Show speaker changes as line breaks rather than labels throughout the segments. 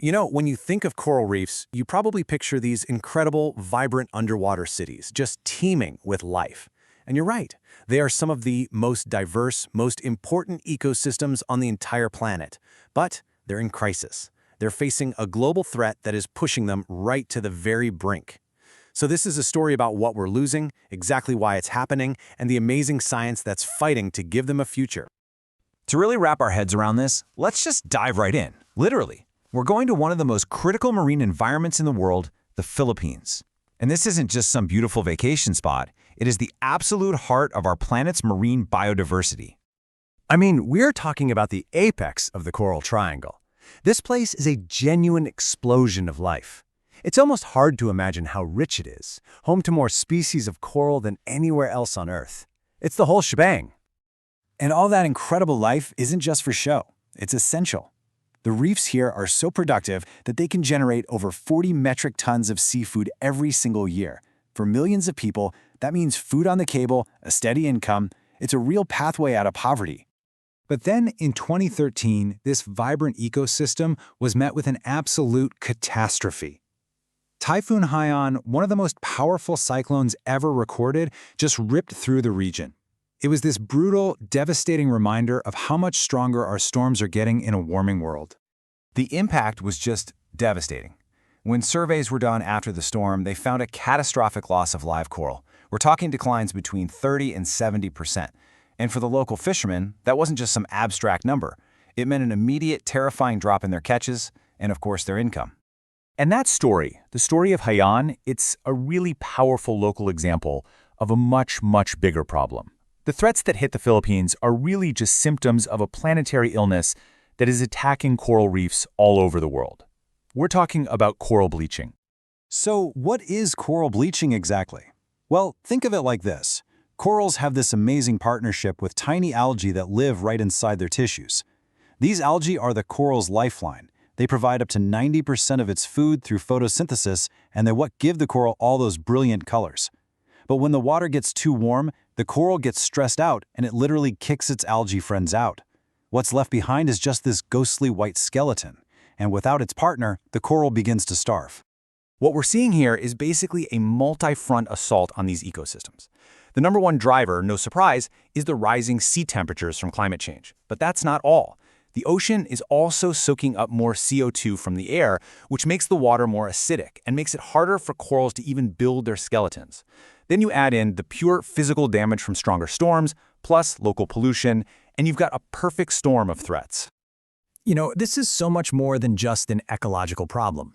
When you think of coral reefs, you probably picture these incredible, vibrant underwater cities, just teeming with life. And you're right, they are some of the most diverse, most important ecosystems on the entire planet. But they're in crisis. They're facing a global threat that is pushing them right to the very brink. So this is a story about what we're losing, exactly why it's happening, and the amazing science that's fighting to give them a future.
To really wrap our heads around this, let's just dive right in, literally. We're going to one of the most critical marine environments in the world, the Philippines. And this isn't just some beautiful vacation spot. It is the absolute heart of our planet's marine biodiversity.
I mean, we're talking about the apex of the Coral Triangle. This place is a genuine explosion of life. It's almost hard to imagine how rich it is, home to more species of coral than anywhere else on Earth. It's the whole shebang. And all that incredible life isn't just for show. It's essential. The reefs here are so productive that they can generate over 40 metric tons of seafood every single year. For millions of people, that means food on the table, a steady income. It's a real pathway out of poverty.
But then in 2013, this vibrant ecosystem was met with an absolute catastrophe. Typhoon Haiyan, one of the most powerful cyclones ever recorded, just ripped through the region. It was this brutal, devastating reminder of how much stronger our storms are getting in a warming world.
The impact was just devastating. When surveys were done after the storm, they found a catastrophic loss of live coral. We're talking declines between 30 and 70%. And for the local fishermen, that wasn't just some abstract number. It meant an immediate, terrifying drop in their catches and, of course, their income.
And that story, the story of Haiyan, it's a really powerful local example of a much, much bigger problem. The threats that hit the Philippines are really just symptoms of a planetary illness that is attacking coral reefs all over the world. We're talking about coral bleaching.
So what is coral bleaching exactly? Well, think of it like this. Corals have this amazing partnership with tiny algae that live right inside their tissues. These algae are the coral's lifeline. They provide up to 90% of its food through photosynthesis, and they're what give the coral all those brilliant colors. But when the water gets too warm, the coral gets stressed out and it literally kicks its algae friends out. What's left behind is just this ghostly white skeleton, and without its partner, the coral begins to starve.
What we're seeing here is basically a multi-front assault on these ecosystems. The number one driver, no surprise, is the rising sea temperatures from climate change. But that's not all. The ocean is also soaking up more CO2 from the air, which makes the water more acidic and makes it harder for corals to even build their skeletons. Then you add in the pure physical damage from stronger storms, plus local pollution, and you've got a perfect storm of threats.
This is so much more than just an ecological problem.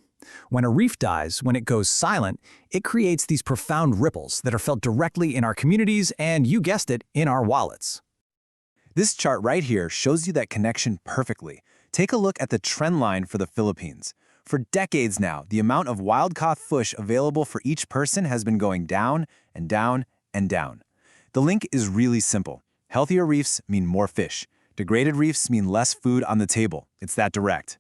When a reef dies, when it goes silent, it creates these profound ripples that are felt directly in our communities and, you guessed it, in our wallets.
This chart right here shows you that connection perfectly. Take a look at the trend line for the Philippines. For decades now, the amount of wild-caught fish available for each person has been going down and down and down. The link is really simple. Healthier reefs mean more fish. Degraded reefs mean less food on the table. It's that direct.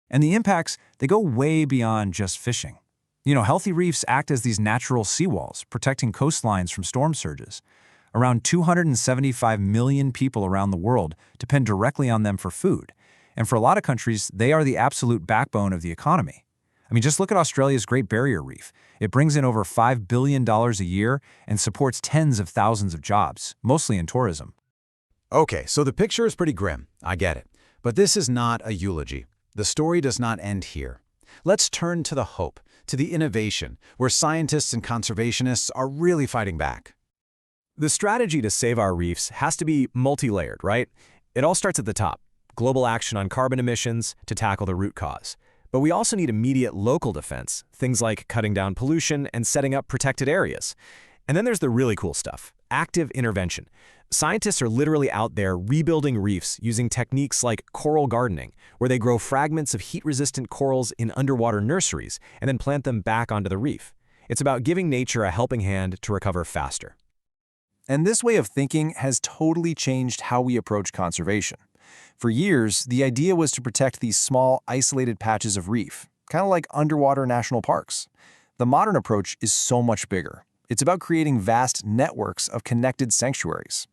And the impacts, they go way beyond just fishing. Healthy reefs act as these natural seawalls, protecting coastlines from storm surges. Around 275 million people around the world depend directly on them for food. And for a lot of countries, they are the absolute backbone of the economy. I mean, just look at Australia's Great Barrier Reef. It brings in over $5 billion a year and supports tens of thousands of jobs, mostly in tourism.
Okay, so the picture is pretty grim. I get it. But this is not a eulogy. The story does not end here. Let's turn to the hope, to the innovation, where scientists and conservationists are really fighting back.
The strategy to save our reefs has to be multi-layered, right? It all starts at the top. Global action on carbon emissions to tackle the root cause. But we also need immediate local defense, things like cutting down pollution and setting up protected areas. And then there's the really cool stuff, active intervention. Scientists are literally out there rebuilding reefs using techniques like coral gardening, where they grow fragments of heat-resistant corals in underwater nurseries and then plant them back onto the reef. It's about giving nature a helping hand to recover faster.
And this way of thinking has totally changed how we approach conservation. For years, the idea was to protect these small, isolated patches of reef, kind of like underwater national parks. The modern approach is so much bigger. It's about creating vast networks of connected sanctuaries.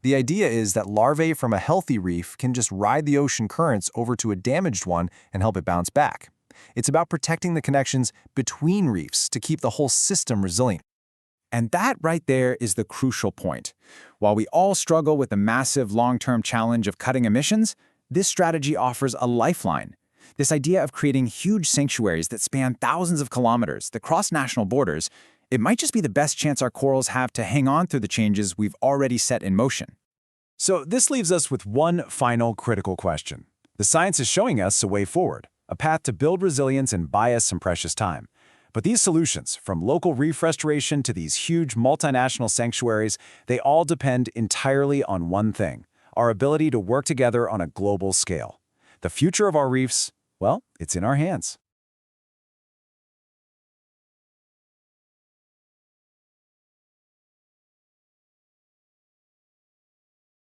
The idea is that larvae from a healthy reef can just ride the ocean currents over to a damaged one and help it bounce back. It's about protecting the connections between reefs to keep the whole system resilient.
And that right there is the crucial point. While we all struggle with the massive long-term challenge of cutting emissions, this strategy offers a lifeline. This idea of creating huge sanctuaries that span thousands of kilometers, that cross national borders, it might just be the best chance our corals have to hang on through the changes we've already set in motion.
So this leaves us with one final critical question. The science is showing us a way forward, a path to build resilience and buy us some precious time. But these solutions, from local reef restoration to these huge multinational sanctuaries, they all depend entirely on one thing: our ability to work together on a global scale. The future of our reefs, well, it's in our hands.